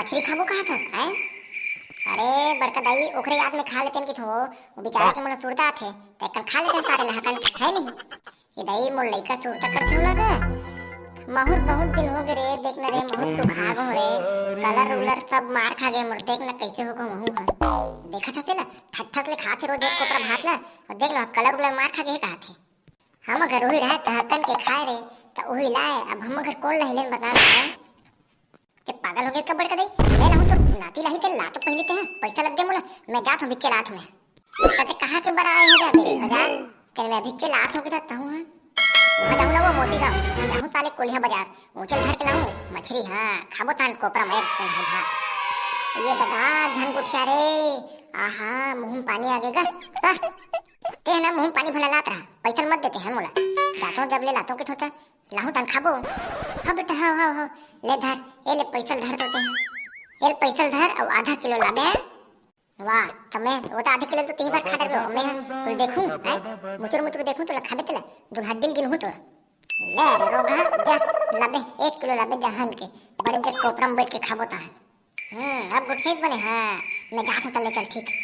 मछली खाबो कहा था हैं? अरे बड़का दाई ओखरे याद में खा लेते कि थो वो बेचारा के मन सुरता थे तेकन खा लेते सारे लहकन है नहीं। ये दाई मोर लइका सुरता करथे लगा बहुत बहुत दिन हो गए रे देखना रे बहुत तो खा गो रे कलर उलर सब मार खा गए मोर देखना कैसे हो गो महू हां देखा था तेला ठट ठट ले खाते रोज एक कोपरा भात ला और देख लो कलर उलर मार खा गए कहा थे। हम घर वही रहे तहकन के खाए रे तो वही लाए अब हम घर कौन लहिलेन बता रहे ते पागल हो गए कब बड़का दई ले लाऊं तो नाती लाही ते ला तो पहले ते पैसा लग दे मोला मैं जात हूं बिच्चे लात में तते कहां के बड़ा आए है जा मेरे बाजार के मैं बिच्चे लात हो के जाता हूं मैं जाऊं ना वो मोती गांव जाऊं साले कोलिया बाजार ऊंचल धर के लाऊं मछली हां खाबो तान कोपरा में एक भात ये दादा झन गुठिया रे आहा मुंह में पानी आ गएगा सर ते ना मुंह पानी भला लात रहा पैसा मत देते हैं मोला जातो जब ले लातो के ठोता लाहू तन खाबो हां बेटा हां ले धर ए ले पैसा धर देते हैं ए पैसा धर और आधा किलो लाबे वाह तमे वो तो आधा किलो तो तीन बार खा डरबे मैं तो देखूं हैं मुचुर देखूं तो खाबे तला दुन हड्डी गिन हूं तो ले रे रोगा जा लाबे 1 किलो लाबे जहान के बड़े देर कोपरम बैठ के खाबो ता अब गुठे बने हां मैं जात हूं तले चल ठीक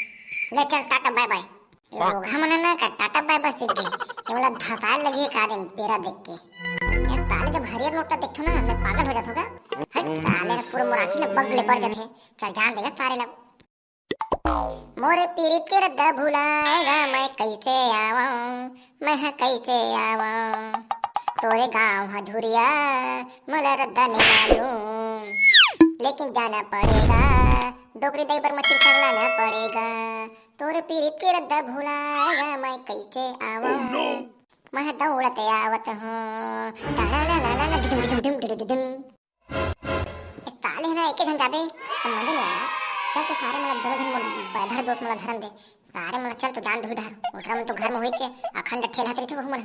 ले चल टाटा बाय बाय रोगा मना ना का टाटा बाय बाय सीख गई ये वाला धसाल लगी का दिन बेरा देख के ये साले जब हरियर नोटा देखथो ना मैं पागल हो जात होगा हट साले पूरा मोराखी ने बगले पड़ जाते चल जान देगा सारे लोग मोरे पीरित के रद्दा भुलाएगा मैं कैसे आवा मैं कैसे आवा तोरे गांव हधुरिया मला रद्दा नहीं मालूम लेकिन जाना पड़ेगा डोकरी दई पर मछली करलाना पड़ेगा तोरे पीरित के रद्दा भुलाएगा मैं कैसे आवा मैं दौड़ते आवत हूँ टाना ना ना ना dim dim dim dim dim इस साले है ना एक जन जाबे तो मजे नहीं आया चल तो सारे मला दोनों जन बाधर दोस्त मला धरम दे सारे मला चल तो जान धुई ढार उठरा में तो घर में होई के अखंड ठेला तरी थे बहुमन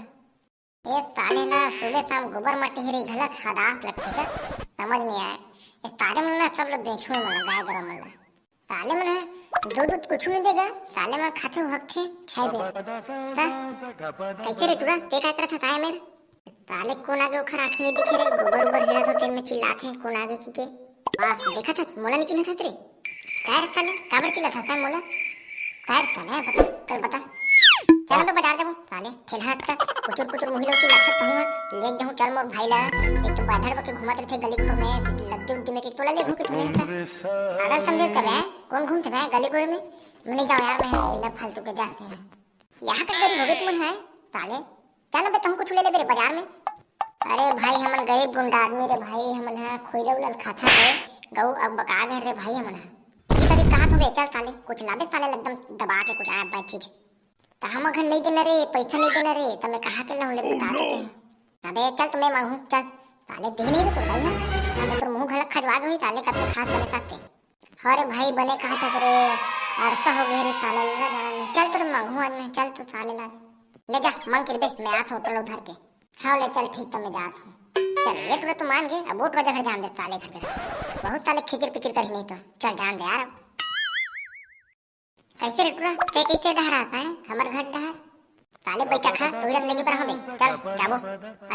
ये साले ना सुबह शाम गोबर मट्टी हिरी घलक हदास लगथे का समझ नहीं आया इस सारे मन ना सब लोग बेचू में मला गाय गरम मला साले मन दूध कुछ नहीं देगा साले मन खाते हो हक थे छाई बे सा कैसे रे टुरा ते का करत था मेरे साले कोन आगे उखर आंखें नहीं दिखे रे गोबर उबर हिला तो तेल में चिल्लाते कोन आगे की के वाह देखा था मोला नहीं चिन्ह था तेरे काय साले काबर चिल्ला था मोला काय साले बता कर बता चल मैं बाजार जाऊं साले ठेला हत्ता कुचुर मुहिलो की लगता हूं ले जाऊं चल मोर भाई ला एक तो बाधड़ बके घुमाते थे गली घर में लद्दू उद्दी में के तोला ले घूम के थोड़े हत्ता अगर समझे कब है कौन घूमते है गली घर में मैं नहीं जाऊं यार मैं बिना फालतू के जाते हैं यहाँ तक गरीब हो गए तुम है साले चल बे तुमको छुले ले मेरे बाजार में अरे भाई हमन गरीब गुंडा आदमी रे भाई हमन है खोइले उलल खाता है गऊ अब बका गए रे भाई हमन है ये तरी कहां तो बेचल साले कुछ लाबे साले एकदम दबा के कुछ आया चीज तो हम घर नहीं देना रे पैसा नहीं देना रे तो मैं कहा के लाऊं ले बता देते हैं अबे चल तुम्हें मांगू चल साले दे नहीं तो भाई साले तो मुंह घलक खजवा गई साले कब खास बने सकते अरे भाई बने कहा था रे अरसा हो गया रे साले ले जाना चल तो मांगू आज मैं चल तो साले ला ले जा मांग के बे मैं आता होटल उधर के हाँ ले चल ठीक तो मैं जाता हूँ चल ये पूरा तो मान गए अब वोट वजह घर जान दे साले घर जगह बहुत साले खिचड़ पिचड़ कर ही नहीं तो चल जान दे यार कैसे रे टुरा ते कैसे डहर आता है हमारे घर डहर साले बैठा खा तू ही लगे पर हमें चल जाबो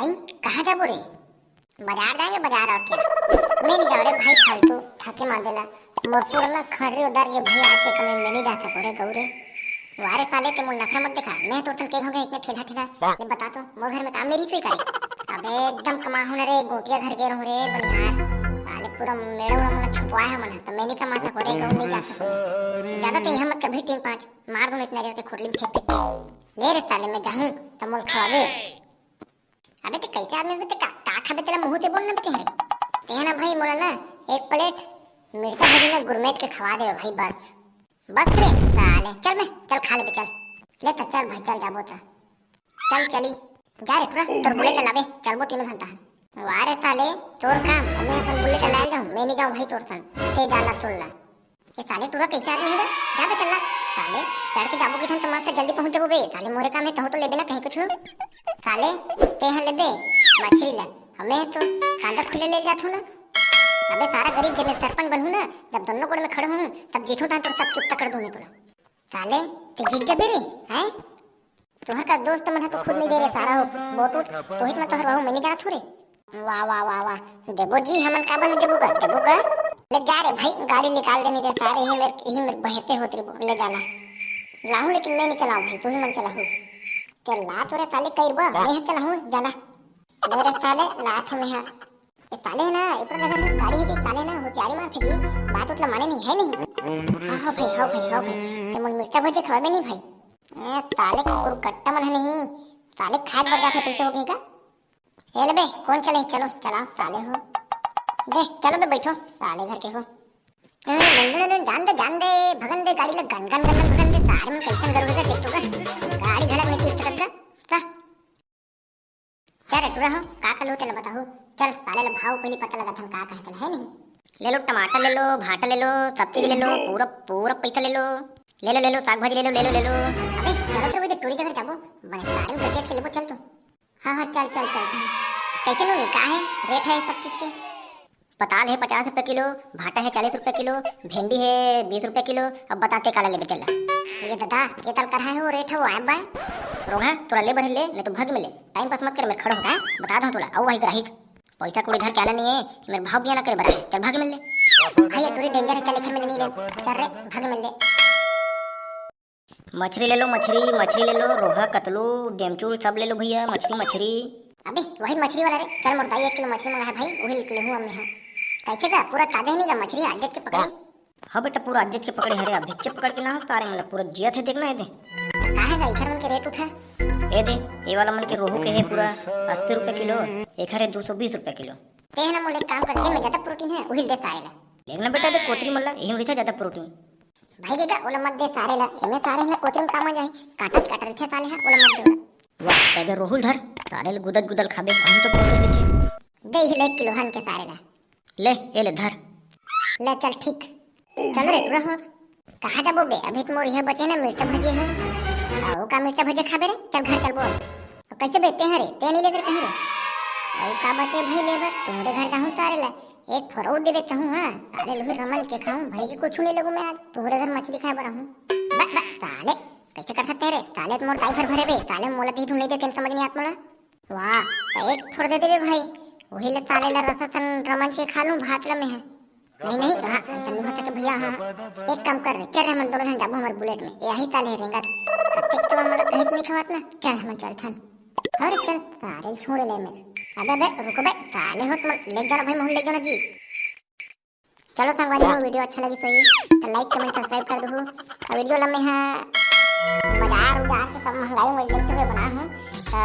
आई कहां जाबो रे बाजार जाएंगे बाजार और क्या मैं नहीं जा रे भाई फालतू थके मान देला मोर पूरा खड़े उधर के भाई आके कमे मैं नहीं जा सको रे गौरे वारे साले ते मुन नखरा मत दिखा मैं तो के होंगे इतने ठेला ठेला ये बता तो मोर घर में काम मेरी कोई करे अबे एकदम कमा होने रे गोटिया घर के रहो रे बनिहार साले पूरा मेड़ा उड़ा मन छुपवाया है मन तो मैं नहीं कमा सको रे गऊ नहीं जा सको ज्यादा तो हम कभी 3-5 मार दूं इतना के खोटली में फेंक के ले रे साले मैं जाऊं तो मोल खवावे अबे तो कैसे आदमी बते का खाबे तेरा मुंह से बोलना बते हरे ते ना भाई मोला ना एक प्लेट मिर्चा भजी में गुरमेट के खवा दे भाई बस रे साले चल मैं चल खा ले चल ले तो चल भाई चल जाबो ता चल चली जा रे पूरा तोर बुलेट लाबे चल वो 3 घंटा है वारे साले तोर काम मैं अपन बुलेट ला जाऊं मैं नहीं जाऊं भाई तोर संग ते जाला छोड़ला ये साले टूरा कैसे आदमी है जा बे चलना साले चढ़ के जाबो किथन तो मस्त जल्दी पहुंच जाबो बे साले मोरे काम है तो लेबे ना कहीं कुछ साले ते ह लेबे मछली ला हमें तो कांदा खुले ले जात हो ना अबे सारा गरीब जब मैं सरपंच बनूं ना जब दोनों कोड़ में खड़ा हूं तब जीतूं ता तो सब चुप कर दूं मैं तोला साले ते जीत जबे रे हैं तोहर का दोस्त मन तो खुद नहीं दे रे सारा हो वोट तो हित में तोहर बहु मैं नहीं जात हो रे वाह वाह वाह वाह देबो जी हमन का बन देबो का ले जा रे भाई, गाड़ी निकाल देनी रे सारे, यही मेरे बहते होते रे, ले जाना लाऊं, लेकिन मैं नहीं चलाऊं भाई, तू ही मन चलाऊं। चल ला तोरे साले कई बा मैं चलाऊं, जाना ले रे साले लात में है ये साले ना, ऊपर नजर गाड़ी है कि साले ना होशियारी मार थे जी, बात उतना माने नहीं है नहीं। हाँ भाई हाँ भाई हाँ भाई, ते मन मिर्चा भजे खवा में नहीं भाई, ए साले कुकुर कट्टा मन है नहीं, साले खाद बढ़ जाते तो हो गई का। ए ले बे कौन चले, चलो चलाओ साले हो दे, चलो बे बैठो साले घर के हो। जान दे भगन दे गाड़ी लग गन गन गन भगन दे, सारे में कैसन करोगे देख तो गाड़ी घलक में तीर चढ़ सा चल टुरा हो का कर लो, चल बताओ चल साले ला भाव पहले पता लगा था का कहत है नहीं। ले लो टमाटर ले लो, भाटा ले लो, सब चीज ले लो, पूरा पूरा पैसा ले लो साग भाजी ले लो। अबे चलो तो वो टूरी जगह जाबो बने सारे बजट के लेबो, चल तो हाँ चल कैसे लो का है रेट है सब चीज के। पताल है 50 रुपए किलो, भाटा है 40 रुपए किलो, भिंडी है 20 रुपए किलो। अब बताते काला लेबे चला ये दादा, ये तल कर है वो रेट है वो आए बाय रोगा तोरा ले बन ले, नहीं तो भग में ले, टाइम पास मत कर, मैं खड़ा होगा बता दूं तोला। औ वही ग्राहक पैसा कोई घर क्या नहीं है, मेरे भाव भी ना करे बड़ा, चल भाग में ले भाई, तोरी डेंजर है, चल घर में नहीं ले, चल रे भाग में ले। मछली ले लो, मछली ले लो, रोहा कतलू डेमचूर सब ले लो भैया, मछली। अबे वही मछली वाला रे, चल मोर दाई 1 किलो मछली मंगा है भाई, वही निकले हूं मैं। हां कैसे का पूरा ताजा है नहीं का मछली आज के पकड़े। हां बेटा पूरा आज के पकड़े हरे, अभी के पकड़ के ना सारे मतलब पूरा जियत है, देखना है दे काहे का इधर मन के रेट उठा ए दे, ये वाला मन के रोहू के है पूरा 80 रुपए किलो, एक हरे 220 रुपए किलो। ते है ना मोले काम कर, में ज्यादा प्रोटीन है वही दे सारे ला, देखना बेटा दे कोतरी मल्ला यही उड़ी था ज्यादा प्रोटीन भाई देगा ओला मत दे सारे ला, एमे सारे ना कोतरी में काम आ जाए, काटा थे साले है ओला मत दे। वाह इधर रोहुल धर सारे गुदल खाबे, हम तो प्रोटीन लेते दे ही 1 किलो हन के सारे ला ले, ये ले धर ले, चल ठीक चल रे पूरा हो कहा जाबो बे, अभी तो मोर यह बचे ना मिर्चा भजी है, आओ का मिर्चा भजी खाबे रे, चल घर चल बोल। अब कैसे बेचते हैं रे, ते नहीं लेते कहीं रे, आओ का बचे भाई लेबर तुम्हारे घर जाऊं सारे ला, एक फरोड दे बेचूं। हां सारे लोग रमल के खाऊं भाई के कुछ नहीं लगू, मैं आज तुम्हारे घर मछली खाए बरा हूं। बस साले कैसे कर सकते रे, साले तो मोर दाई भर भरे बे, साले मोला दी ढूंढ नहीं देते, समझ नहीं आत मोला। वाह तो एक फोड़ दे देबे भाई, वही ले साले ला रसन रमन से खा लूं भात ला में है नहीं हां तन्नी होता के भैया। हां एक काम कर रे, चल हम दोनों जाबो हमारे बुलेट में, यही साले रहेंगे कत्ते तो हमरा कहीं नहीं खवात ना, चल हम चल थन अरे चल सारे छोड़ ले मेरे। अबे रुको बे साले हो तुम ले जाना भाई, मोहन ले जाना जी। चलो संगवारी हो वीडियो अच्छा लगी सही तो लाइक कमेंट सब्सक्राइब कर दो। और वीडियो लम्बे है बाजार से सब महंगाई में देखते हुए बना हूँ तो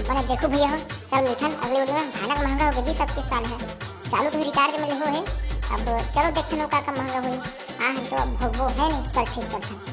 मैंने देखो भैया हो, चल मिठन अगले वीडियो में भयानक महंगा हो गया जी, 37 साल है चालू तो रिचार्ज में हो है, अब चलो देखते हैं का महंगा हुई। हाँ तो अब वो है नहीं, चल ठीक चलता।